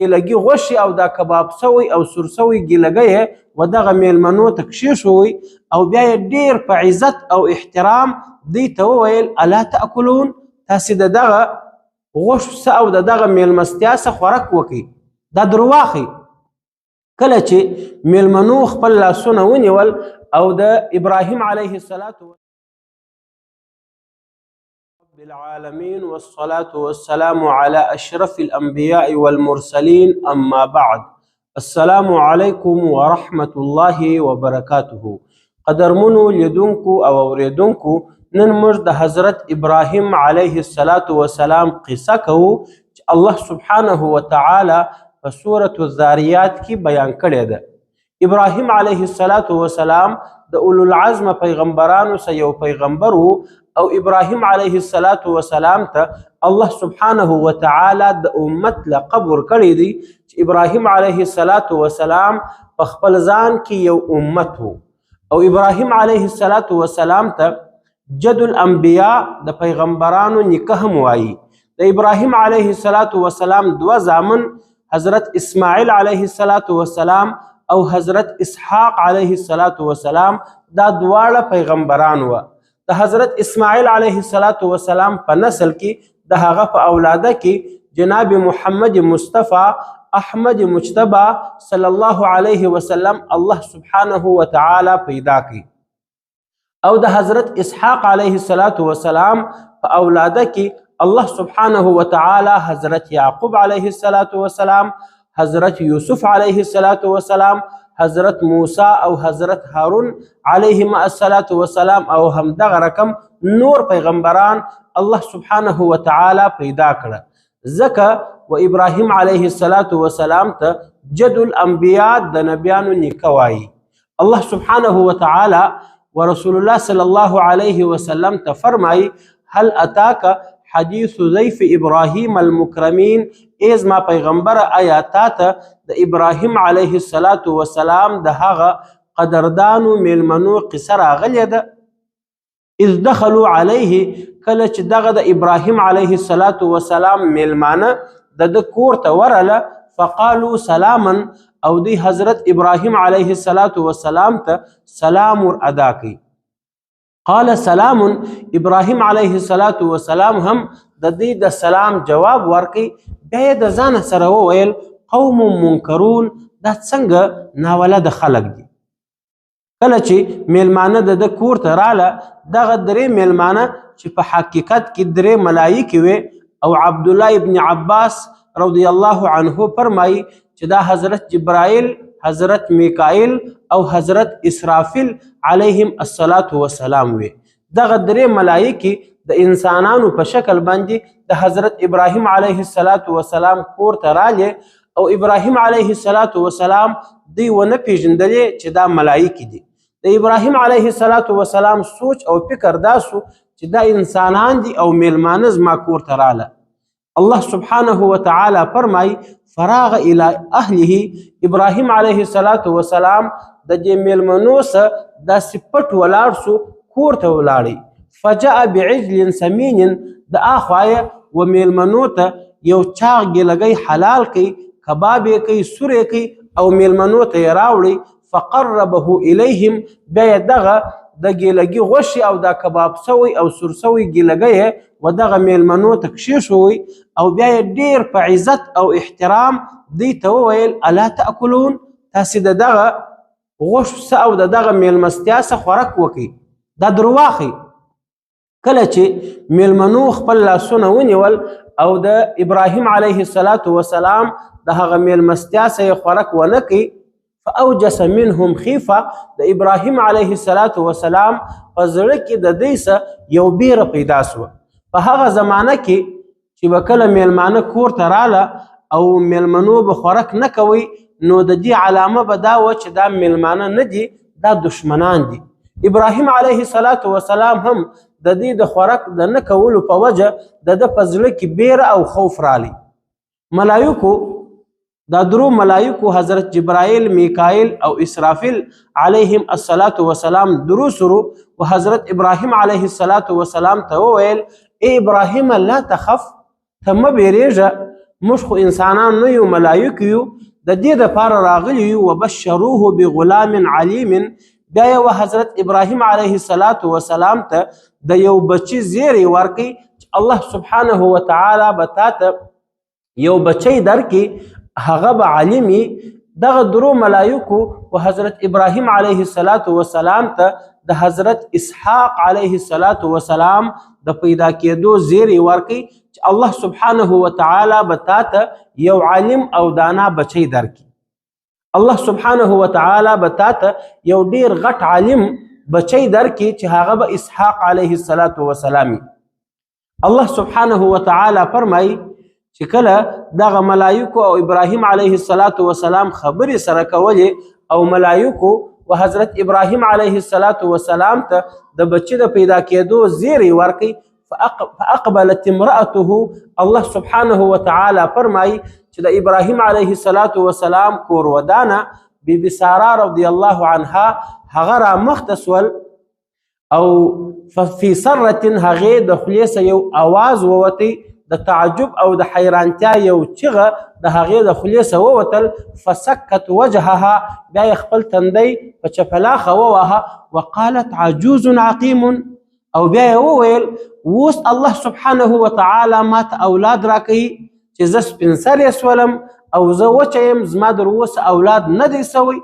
ګیلګي غوښې او دا کباب سوی او سور سوی ګیلګی یې و دغه میلمنو ته کښېښوی او بیا یې ډېر په عزت او احترام دوی ته وویل الا تأکلون، تاسې د دغه غوښو څه او د دغه میلمستیا څه خوراک وکئ، دا درواخئ. کله چې میلمنو خپل لاسونه ونیول او د ابراهیم علیه السلام رب العالمین والصلاة والسلام على اشرف الانبیاء والمرسلین اما بعد. السلام علیکم ورحمة الله وبرکاته. قدرمنو لیدونکو او اوریدونکو، نن موږ د حضرت ابراهیم علیه السلام قصه کوو چې الله سبحانه وتعالی په سورة الذاریات کې بیان کړې ده. ابراهیم علیه السلام د اولو العزم پیغمبرانو څخه یو پیغمبر و او ابراهیم علیه السلام ته الله سبحانه وتعالی د امت لقب ورکړی دی چې ابراهیم علیه السلام په خپل ځان کې یو امت و او ابراهیم علیه السلام ته جد الانبیاء د پیغمبرانو نیکه هم وایي. د ابراهیم علیه السلام دوه زامن حضرت اسماعیل علیه السلام او حضرت اسحاق علیه السلام دا دواړه پیغمبران و. د حضرت اسماعیل علیه السلام په نسل کې د هغه په اولاده کې جناب محمد مصطفی احمد مجتبی صلی الله علیه وسلم الله سبحانه وتعالی پیدا کړي او د حضرت اسحاق علیه السلام په اولاده کې الله سبحانه وتعالی حضرت یعقوب علیه السلام، حضرت یوسف علیه السلام، حضرت موسی او حضرت هارون علیهم السلام او همدغه رقم نور پیغمبران الله سبحانه وتعالی پیدا کړه. ځکه و ابراهیم علیه السلام ته جد الانبیاء د نبیانو نیکه وایي. الله سبحانه وتعالی ورسول الله صلی الله علیه وسلم ته فرمایي هل اتاک حدیث ضیف ابراهیم المکرمین، ایز ما پیغمبر آیا تا ته د ابراهیم علیه السلام د هغه قدردانو میلمنو قصه راغلې ده. اذ دخلوا علیه، کله چې دغه د ابراهیم علیه السلام میلمانه د کور ته ورله فقالوا سلاما، او دی حضرت ابراهیم علیه السلام ته سلام ور ادا کړي. قال سلام، ابراهیم علیه السلام هم د دې د سلام جواب ورکړي. بیا د ځان سره وویل قوم منکرون، دا څنګه ناولده خلق دي. کله چې میلمانه د کور ته راله دغه درې میلمانه چې په حقیقت کې درې ملایکې وې او عبدالله ابن عباس رضی الله عنه فرمایي چې دا حضرت جبرائیل، حضرت میکائیل او حضرت اسرافیل علیهم السلام وي. دغه درې ملایکې د انسانانو په شکل باندې د حضرت ابراهیم علیه السلام کور ته راغلې او ابراهیم علیه السلام دوی ونه پیژندلې چې دا ملایکې دي. د ابراهیم علیه السلام سوچ او فکر داسو چې دا انسانان دي او میلمانه زما کور ته راله. الله سبحانه وتعالی فرمای فراغ الی اهله، ابراهیم علیه السلام د دې میلمنو سره داسې پټ ولاړ سو، کور ته ولاړی. فجاء بعجل سمین، د اخوایه و میلمنو ته یو چاغ ګیلګی حلال کړي، کباب یې کړي، سور یې کړي او میلمنو ته یې راوړي. فقربه الیهم، بیا دغه د ګیلګي غوښې او دا کباب سوی او سور سوی ګیلګی و دغه میلمنو ته کښېښوی او بیا یې ډېر په عزت او احترام دوی ته وویل الا تأکلون، تاسې د دغه غوښو څه او د دغه میلمستیا څه خوراک وکئ، دا درواخئ. کله چې میلمنو خپل لاسونه ونیول او د ابراهیم علیه السلام د هغه میلمستیا څه یې خوراک ونه کړي فاوجس منهم خیفه، د ابراهیم علیه السلام په زړه کې د دوی څه یو بیره پیدا سوه. په هغه زمانه کې چې به کله میلمانه کور ته راله او میلمنو به خوراک نه کوئ نو د دې علامه به دا وه چې دا میلمانه نه دي، دا دشمنان دي. ابراهیم علیه السلام هم د دې د خوراک د نه کولو په وجه د ده په زړه کې بیره او خوف رالی. ملایکو، دا درو ملایکو حضرت جبرائیل، میکائیل او اسرافیل علیهم السلام درو سرو و حضرت ابراهیم علیه السلام ته وویل ای ابراهیم لا تخف، ته مه بیریږه، موږ خو انسانان نه یو، ملایکه یو، د دې دپاره راغلي یو. وبشروه بغلام علیم، بیا یې حضرت ابراهیم علیه السلام ته د یو بچي زیری ورکړي چې الله سبحانه وتعالی به تا ته یو بچی درکړي، هغه به علیم وي. دغه درو ملایکو و حضرت ابراهیم علیه السلام ته د حضرت اسحاق علیه السلام د پیدا کېدو زیری ورکړي چې الله سبحانه وتعالی به تا ته یو علم او دانا بچی درکړي. الله سبحانه وتعالی به تا ته یو ډیر غټ عالم بچی درکړي چې هغه به اسحاق علیه السلام. الله سبحانه وتعالی فرمایي چې کله دغه ملایکو او ابراهیم علیه السلام خبرې سره کولې او ملایکو و حضرت ابراهیم علیه السلام ته د بچي د پیدا کېدو زیری ورکړي، فاقبلت امرأته، الله سبحانه وتعالی فرمایي چې د ابراهیم علیه السلام کورودانه بیبي ساره رضی الله عنها هغه را مخته سول او فی سرة، هغې د خولې څخه یو اواز ووتی د تعجب او د حیرانتیا یو چغه د هغې د خولې څخه ووتل. فسکت وجهها، بیا یې خپل تندی په چپلاخه وواهه. وقالت عجوز عقیم، او بیا یې وویل اوس الله سبحانه وتعالی ما ته اولاد راکوي چې زه سپین سرې سولم او زه وچه یم، زما در اوسه اولاد نه دی سوی.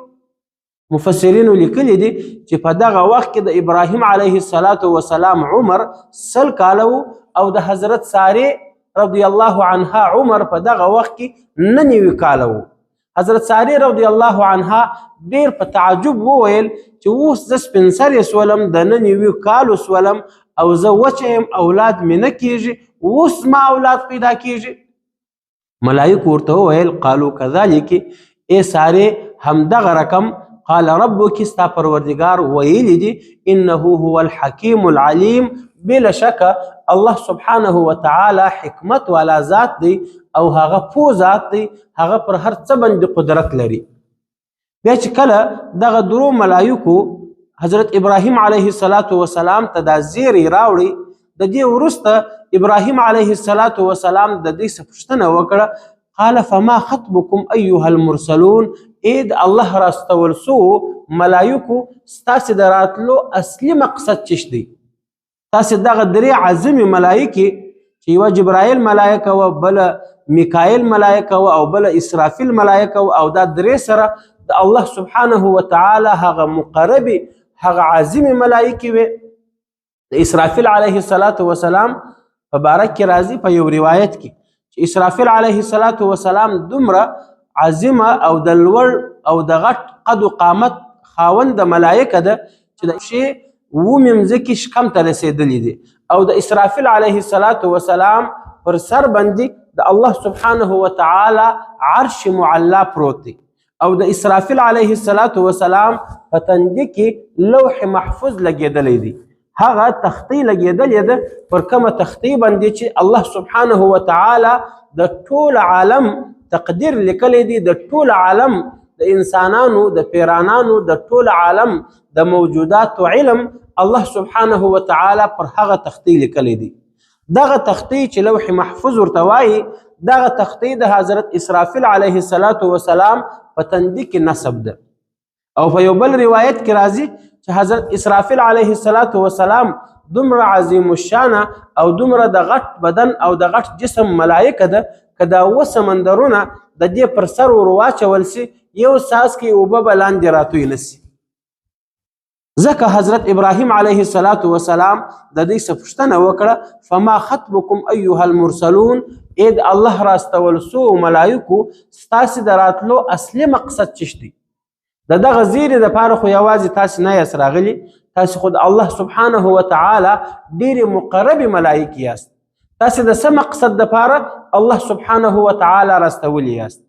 مفسرینو لیکلي دي چې په دغه وخت کې د ابراهیم علیه السلام عمر 100 کاله و او د حضرت سارې رضی الله عنها عمر په دغه وخت کې 99 کاله و. حضرت سارې رضی الله عنها ډیر په تعجب وویل چې اوس زه سپین سرې سولم، د 99 کالو سولم او زه وچه یم، اولاد مې نه کیږي، اوس ما اولاد پیدا کیږي. ملایکو ورته وویل قالو کذلک، ای سارې همدغه رقم، قال ربک، ستا پروردگار ویلی دي انه هو الحکیم العلیم، بلا شک الله سبحانه وتعالی حکمت والا ذات دی او هغه پوه ذات دی، هغه پر هر څه باندې قدرت لري. بیا چې کله دغه درو ملایکو حضرت ابراهیم علیه السلام ته دا زیری راوړي، د دې وروسته ابراهیم علیه السلام د دې څه پوښتنه وکړه، قال فما خطبکم ایها المرسلون، ای د الله راستول سو ملایکو ستاسې د راتلو اصلي مقصد چش دی؟ تاسې دغه درې عظمې ملایکې چې یوه جبرائیل ملایکه و، بله میکائیل ملایکه و او بله اسرافیل ملایکه و، او دا درې سره د الله سبحانه وتعالی هغه مقربې هغه عظمې ملایکې وې. د اسرافیل علیه السلام په باره کې راځي په یو روایت کې چې اسرافیل علیه السلام دومره عظمه او د لوړ او د غټ قد و قامت خاوند د ملایکه ده چې د شی اومې مځکې شکم ته رسېدلي دي، او د اسرافیل علیه السلام پر سر باندې د الله سبحانه وتعالی عرش معلا پروت دی، او د اسرافیل علیه السلام په تندي کې لوح محفوظ لګېدلی دی. هغه تختی لګېدلې ده پر کومه تختی باندې چې الله سبحانه وتعالی د ټول عالم تقدیر لیکلی دی، د ټول عالم د انسانانو د پیرانانو د ټول عالم د موجودات علم الله سبحانه وتعالی پر هغه تختی لیکلی دی. دغه تختی چې لوح محفوظ ورته وایي، دغه تختی د حضرت اسرافیل علیه السلام په تندي کې نصب ده. او په یو بل روایت کې راځي چې حضرت اسرافیل علیه السلام دومره عظیم الشانه او دومره د غټ بدن او د غټ جسم ملایکه ده که دا 2 سمندرونه د دې پر سر ور واچول سي، یو څاڅکی اوبه به لاندې راتوی نه سي. ځکه حضرت ابراهیم علیه السلام د دې څه پوښتنه وکړه، فما خطبکم ایها المرسلون، ای د الله راستول سو ملایکو ستاسې د راتلو اصلي مقصد چش دی؟ د دغه زیرې دپاره خو یوازې تاسې نه یاست راغلي، تاسې خو د الله سبحانه وتعالی ډېرې مقربې ملایکې یاست. تاسې د څه مقصد دپاره الله سبحانه وتعالی راستولی یاست؟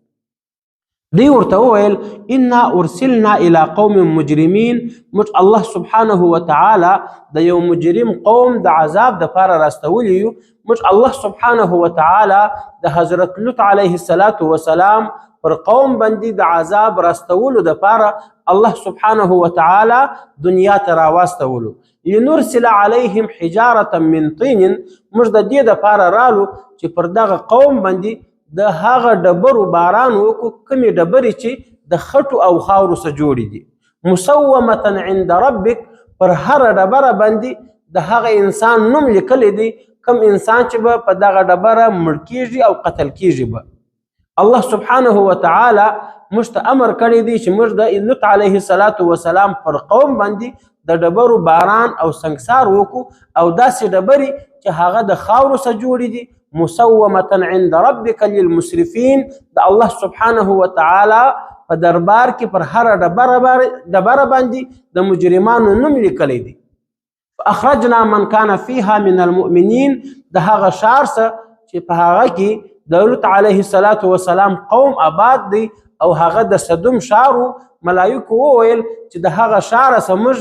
دی ورته وویل انا ارسلنا الى قوم مجرمین، موږ الله سبحانه وتعالی د یو مجرم قوم د عذاب دپاره راستولی یو. موږ الله سبحانه وتعالی د حضرت لوط علیه السلام پر قوم باندې د عذاب راستولو دپاره الله سبحانه وتعالی دنیا ته راواستولو. لنرسل علیهم حجارة من طین، موږ د دې دپاره رالو چې پر دغه قوم باندې د هغه ډبرو باران وکړو کومې ډبرې چې د خټو او خاورو څخه جوړې دي. مسومة عند ربک، پر هره ډبره باندې د هغه انسان نوم لیکلی دی کوم انسان چې به په دغه ډبره مړ کیږي او قتل کیږي به. الله سبحانه وتعالی موږ ته امر کړی دی چې موږ د لوط علیه السلام پر قوم باندې د ډبرو باران او سنګسار وکړو او داسې ډبرې چې هغه د خاورو څخه جوړې دي. مسومة عند ربک للمسرفین، د الله سبحانه وتعالی په دربار کې پر هره ډبره باندې د مجرمانو نوم لیکلی دی. فاخرجنا من كان فيها من المؤمنین، د هغه شار څخه چې په هغه کې د لوط علیه السلام قوم آباد دی او هغه د صدوم شارو. ملایکو وویل چې د هغه شار څخه موږ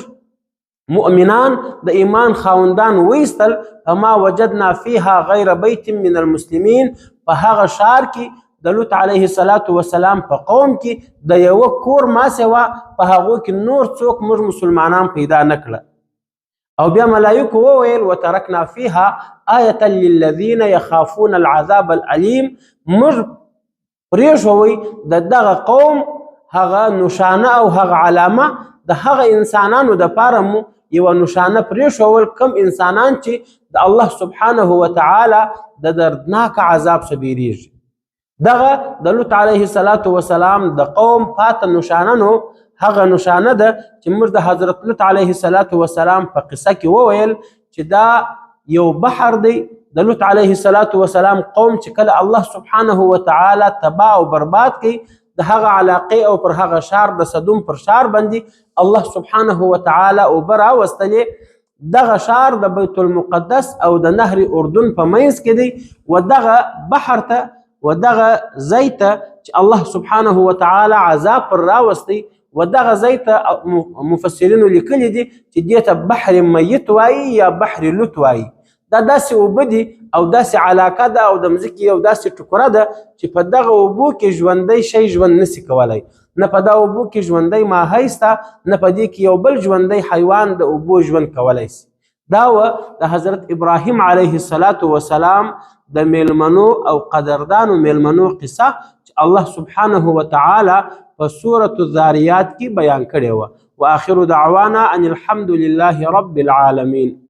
مؤمنان د ایمان خاوندان ویستل. فما وجدنا فيها غیر بیت من المسلمین، په هغه شار کې د لوط علیه السلام په قوم کې د یوه کور ما سوا په هغو کې نور څوک موږ مسلمانان پیدا نه کړه. او بیا ملایکو وویل وترکنا فيها آیة للذین یخافون العذاب العلیم، موږ پرېښوئ د دغه قوم هغه نشانه او هغه علامه، د هغه انسانانو دپاره مو یوه نشانه پرېښول کوم انسانان چې د الله سبحانه وتعالی د دردناک عذاب څخه بیریږي. دغه د لوط علیه السلام د قوم پاته نشانه نو هغه نشانه ده چې موږ د حضرت لوط علیه السلام په قصه کې وویل چې دا یو بحر دی. د لوط علیه السلام قوم چې کله الله سبحانه وتعالی تباه او برباد کړي، د هغه علاقې او پر هغه شار د صدوم پر شار باندې الله سبحانه وتعالی اوبه راوستلې. دغه شار د بیت المقدس او د نهر اردن په منځ کې دی. و دغه بحر ته و دغه ځای ته چې الله سبحانه وتعالی عذاب پر راوستی، و دغه ځای ته مفسرینو لیکلي دي چې دې ته بحر میت وایي یا بحر لوط وایي. دا داسې اوبه دي او داسې علاقه ده او د مځکې یو داسې ټکره ده چې په دغه اوبو کې ژوندی شی ژوند نسي کولی. نه په دغه اوبو کې ژوندی ماهی سته، نه په دې کې یو بل ژوندی حیوان د اوبو ژوند کولی سي. دا و د حضرت ابراهیم علیه السلام د میلمنو او قدردانو میلمنو قصه چې الله سبحانه وتعالی په سورة الذاریات کې بیان کړې وه. واخر دعوانا ان الحمد لله رب العالمین.